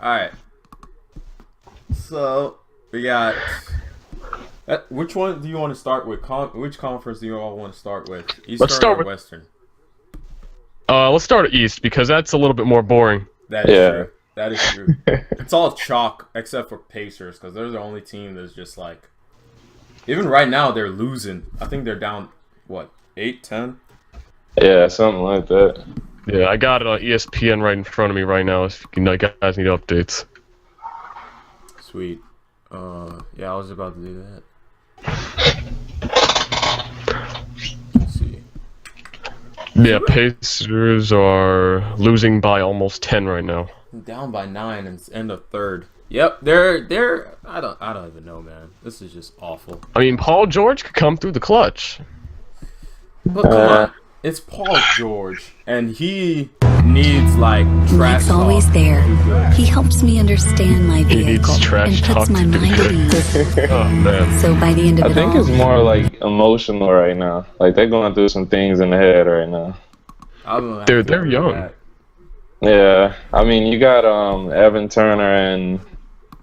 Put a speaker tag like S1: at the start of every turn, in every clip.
S1: Alright. So, we got... which one do you want to start with? Which conference do you all want to start with? Eastern
S2: Let's start
S1: or
S2: with
S1: Western?
S2: Let's start at East because that's a little bit more boring.
S1: That is true. That is true. It's all chalk except for Pacers because they're the only team that's just like... Even right now, they're losing. I think they're down, what, 8, 10?
S3: Yeah, something like that.
S2: Yeah, I got it on ESPN right in front of me right now. If you guys need updates.
S1: Sweet. Yeah, I was about to do that. Let's see.
S2: Yeah, Pacers are losing by almost 10 right now.
S1: Down by 9 and it's end of third. Yep, they're. I don't even know, man. This is just awful.
S2: I mean, Paul George could come through the clutch.
S1: But come on, it's Paul George, and he needs like trash
S4: Mike's
S1: talk.
S4: always there. He helps me understand my
S2: He needs
S4: vehicle
S2: trash
S4: and
S2: talk
S4: puts my
S2: to do
S4: mind at
S2: good.
S4: ease.
S2: Oh man.
S4: So by the end of
S3: I
S4: it
S3: think
S4: all,
S3: it's more like emotional right now. Like they're going through some things in the head right now.
S2: They're young.
S3: Yeah, I mean you got Evan Turner and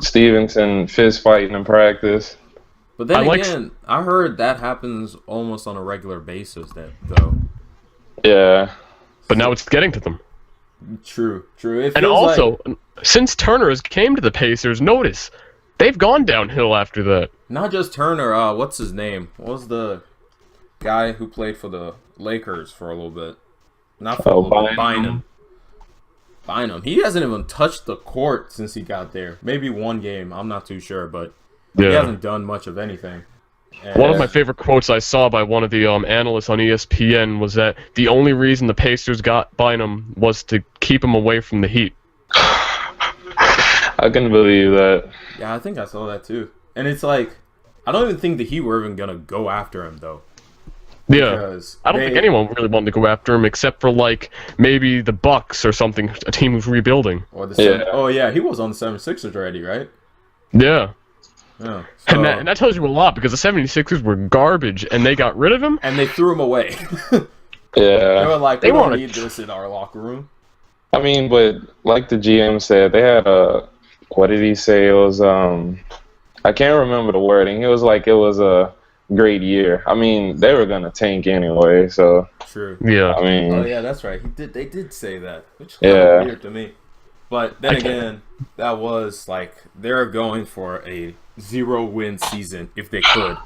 S3: Stevenson fist fighting in practice.
S1: But then again, I heard that happens almost on a regular basis. Though.
S3: Yeah.
S2: But now it's getting to them.
S1: True. It
S2: And
S1: feels
S2: also,
S1: like,
S2: since Turner has came to the Pacers, notice they've gone downhill after that.
S1: not just Turner. What's his name? What was the guy who played for the Lakers for a little bit? Not for a little bit. Bynum. He hasn't even touched the court since he got there. Maybe one game. I'm not too sure, but he hasn't done much of anything. And
S2: One of my favorite quotes I saw by one of the analysts on ESPN was that the only reason the Pacers got Bynum was to keep him away from the Heat.
S3: I can believe that.
S1: Yeah, I think I saw that too. And it's like, I don't even think the Heat were even gonna go after him though.
S2: Yeah,
S1: Because
S2: I don't think anyone really wanted to go after him except for like maybe the Bucks or something, a team who's rebuilding.
S1: Or the Oh yeah, he was on the 76ers already, right?
S2: Yeah.
S1: Yeah.
S2: And that tells you a lot because the 76ers were garbage and they got rid of him.
S1: And they threw him away.
S3: Yeah.
S1: They were like,
S2: They
S1: we don't
S2: wanna-
S1: need this in our locker room.
S3: I mean, but like the GM said, they had what did he say? It was I can't remember the wording. It was like it was a great year. I mean, they were gonna tank anyway, so
S1: True.
S2: Yeah.
S3: I mean,
S1: Oh yeah, that's right. They did say that, which is kind of weird to me. But then again, that was like they're going for a 0-win season if they could.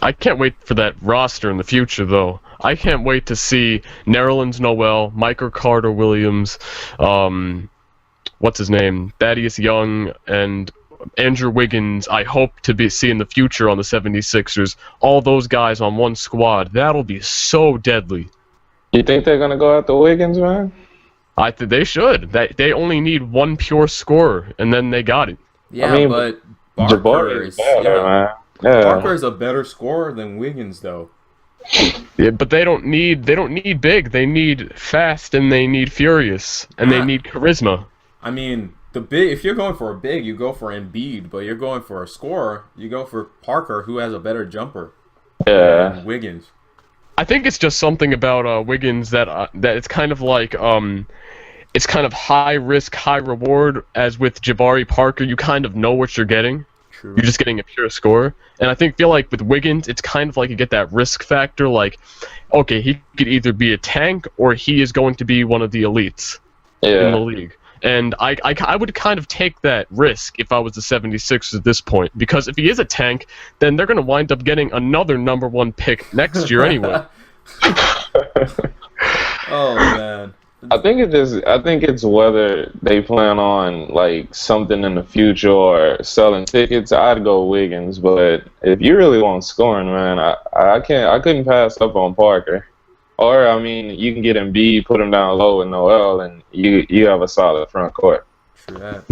S2: I can't wait for that roster in the future, though. I can't wait to see Nerlens Noel, Michael Carter Williams, what's his name, Thaddeus Young, and Andrew Wiggins. I hope to see in the future on the 76ers. All those guys on one squad. That'll be so deadly.
S3: you think they're gonna go after Wiggins, man?
S2: I think they should. They only need one pure scorer, and then they got it.
S1: Yeah,
S3: I mean,
S1: but Barker
S3: Jabari
S1: is
S3: is better, man. Yeah.
S1: Barker is a better scorer than Wiggins, though.
S2: Yeah, but they don't need big. They need fast, and they need furious, and they need charisma.
S1: I mean, if you're going for a big, you go for Embiid, but you're going for a scorer, you go for Parker, who has a better jumper
S3: Yeah.
S1: than Wiggins.
S2: I think it's just something about Wiggins that it's kind of like it's kind of high risk, high reward. As with Jabari Parker, you kind of know what you're getting.
S1: True.
S2: You're just getting a pure score. And I feel like with Wiggins, it's kind of like you get that risk factor. Like, okay, he could either be a tank or he is going to be one of the elites in the league. And I would kind of take that risk if I was the 76ers at this point. Because if he is a tank, then they're going to wind up getting another #1 pick next year anyway.
S1: Oh, man.
S3: I think it's whether they plan on like something in the future or selling tickets. I'd go Wiggins, but if you really want scoring, man, I couldn't pass up on Parker. Or I mean, you can get Embiid, put him down low with Noel, and you have a solid front court.
S1: True that.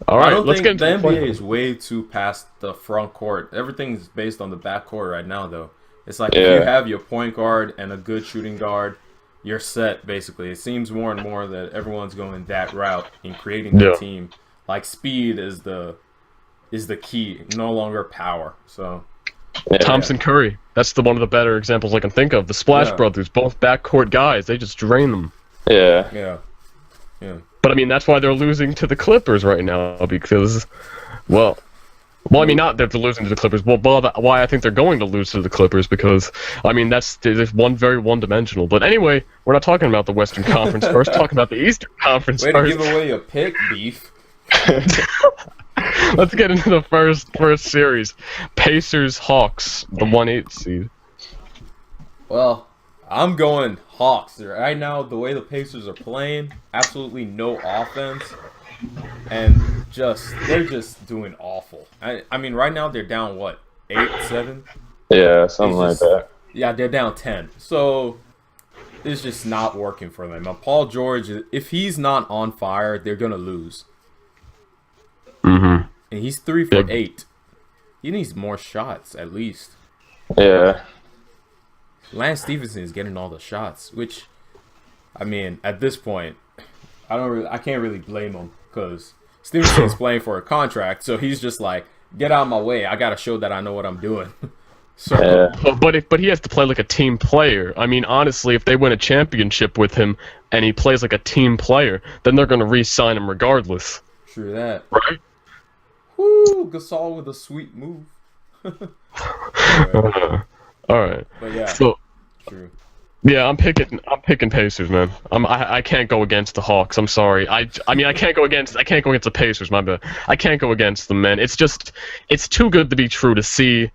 S2: All
S1: I
S2: right,
S1: don't
S2: let's
S1: think
S2: get into
S1: the
S2: the
S1: NBA
S2: play.
S1: is way too past the front court. Everything's based on the back court right now, though. It's like
S3: Yeah.
S1: if you have your point guard and a good shooting guard, you're set, basically. It seems more and more that everyone's going that route in creating the
S2: Yeah.
S1: team. Like, speed is the key, no longer power. So,
S3: Yeah.
S2: Thompson Curry. That's one of the better examples I can think of. The Splash
S1: Yeah.
S2: Brothers, both backcourt guys. They just drain them.
S3: Yeah.
S1: yeah.
S2: But I mean, that's why they're losing to the Clippers right now because, well, I mean, not that they're losing to the Clippers. Well, why I think they're going to lose to the Clippers because, I mean, that's very one-dimensional. But anyway, we're not talking about the Western Conference first. Talking about the Eastern Conference
S1: Way
S2: first.
S1: to give away a pick, Beef.
S2: Let's get into the first series. Pacers-Hawks, the 1-8 seed.
S1: Well, I'm going Hawks. Right now, the way the Pacers are playing, absolutely no offense. And they're just doing awful. I mean, right now they're down, what, 8, 7?
S3: Yeah, something like that.
S1: Yeah, they're down 10. So, it's just not working for them. Now, Paul George, if he's not on fire, they're going to lose.
S2: Mm-hmm.
S1: And he's 3 for 8. He needs more shots, at least.
S3: Yeah.
S1: Lance Stevenson is getting all the shots, which, I mean, at this point, I can't really blame him because Stevenson's playing for a contract, so he's just like, get out of my way. I gotta show that I know what I'm doing. So,
S2: but he has to play like a team player. I mean, honestly, if they win a championship with him and he plays like a team player, then they're gonna re-sign him regardless.
S1: True that.
S2: Right?
S1: Woo! Gasol with a sweet move.
S2: All right.
S1: But yeah.
S2: So,
S1: true.
S2: yeah, I'm picking Pacers, man. I can't go against the Hawks. I'm sorry. I mean I can't go against the Pacers, my bad. I can't go against them, man. It's too good to be true to see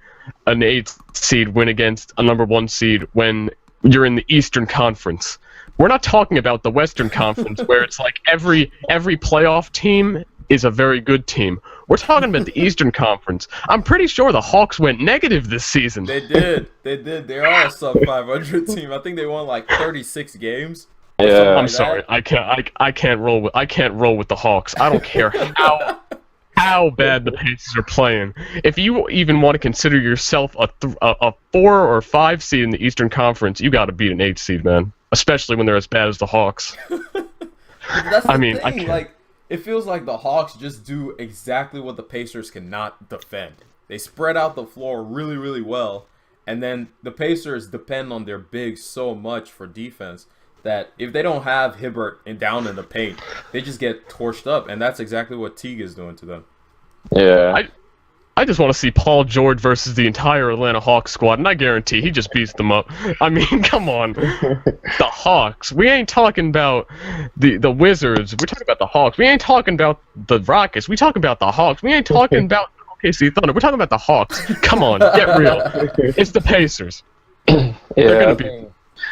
S2: an 8 seed win against a number 1 seed when you're in the Eastern Conference. We're not talking about the Western Conference where it's like every playoff team is a very good team. We're talking about the Eastern Conference. I'm pretty sure the Hawks went negative this season.
S1: They did. They are a sub 500 team. I think they won like 36 games.
S3: Yeah.
S2: I'm sorry. I can't roll with the Hawks. I don't care how bad the Pacers are playing. If you even want to consider yourself a 4 or 5 seed in the Eastern Conference, you got to beat an 8 seed, man. Especially when they're as bad as the Hawks.
S1: That's the thing. Like, it feels like the Hawks just do exactly what the Pacers cannot defend. They spread out the floor really, really well, and then the Pacers depend on their bigs so much for defense that if they don't have Hibbert down in the paint, they just get torched up, and that's exactly what Teague is doing to them.
S3: Yeah.
S2: I just want to see Paul George versus the entire Atlanta Hawks squad, and I guarantee he just beats them up. I mean, come on. The Hawks. We ain't talking about the Wizards. We're talking about the Hawks. We ain't talking about the Rockets. We talking about the Hawks. We ain't talking about OKC Thunder. We're talking about the Hawks. Come on, get real. It's the Pacers.
S3: Yeah,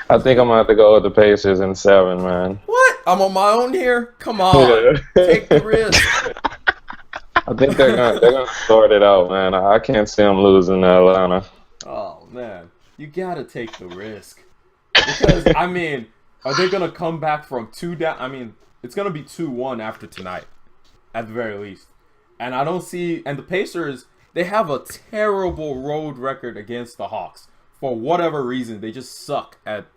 S3: I think I'm going to have to go with the Pacers in 7, man.
S1: What? I'm on my own here? Come on. Take the risk.
S3: I think they're gonna sort it out, man. I can't see them losing to Atlanta.
S1: Oh man, you gotta take the risk because I mean, are they gonna come back from 2 down? I mean, it's gonna be 2-1 after tonight, at the very least. And I don't see. And the Pacers, they have a terrible road record against the Hawks for whatever reason. They just suck at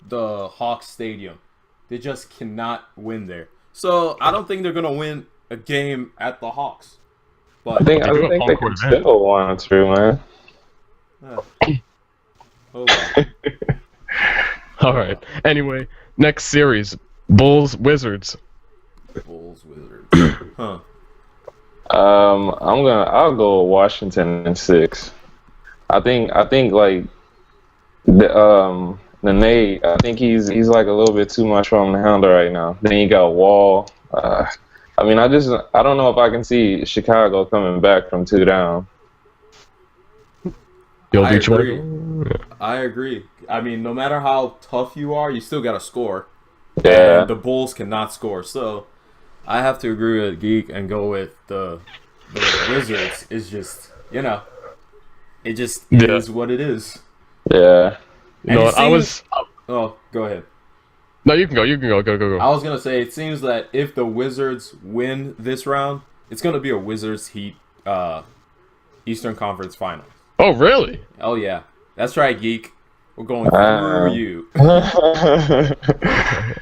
S1: the Hawks Stadium. They just cannot win there. So I don't think they're gonna win a game at the Hawks. But
S3: I think they can still win through, man.
S1: Oh.
S2: All right. Anyway, next series, Bulls Wizards.
S1: Bulls Wizards. Huh.
S3: I'll go with Washington in 6. I think like the Nate, I think he's like a little bit too much from the handle right now. Then you got Wall. I mean, I don't know if I can see Chicago coming back from 2 down.
S1: I agree. I mean, no matter how tough you are, you still got to score.
S3: Yeah.
S1: And the Bulls cannot score. So I have to agree with Geek and go with the Wizards. It's just, it just is what it is.
S3: Yeah.
S1: Oh, go ahead.
S2: No, you can go. Go.
S1: I was going to say, it seems that if the Wizards win this round, it's going to be a Wizards Heat Eastern Conference Final.
S2: Oh, really?
S1: Oh, yeah. That's right, Geek. We're going through you.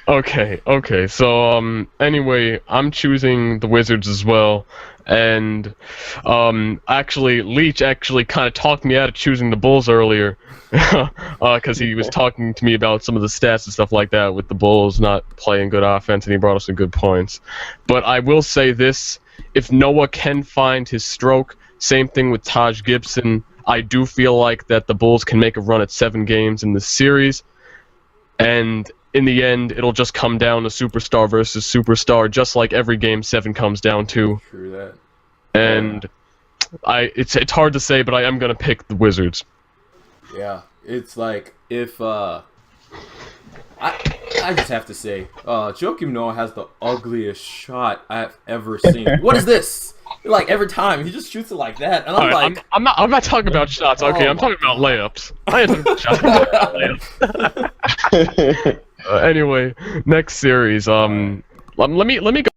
S2: Okay. So, anyway, I'm choosing the Wizards as well. And, actually, Leech actually kind of talked me out of choosing the Bulls earlier. Because he was talking to me about some of the stats and stuff like that with the Bulls not playing good offense, and he brought up some good points. But I will say this, if Noah can find his stroke, same thing with Taj Gibson, I do feel like that the Bulls can make a run at 7 games in this series, and in the end, it'll just come down to superstar versus superstar, just like every Game 7 comes down to.
S1: True that.
S2: And it's hard to say, but I am gonna pick the Wizards.
S1: Yeah, it's like if I just have to say, Joakim Noah has the ugliest shot I've ever seen. What is this? Like every time he just shoots it like that, and I'm like,
S2: I'm not talking about shots. Okay, I'm talking about layups. I ain't talking about shots. I'm talking about layups. Anyway, next series. Let me go.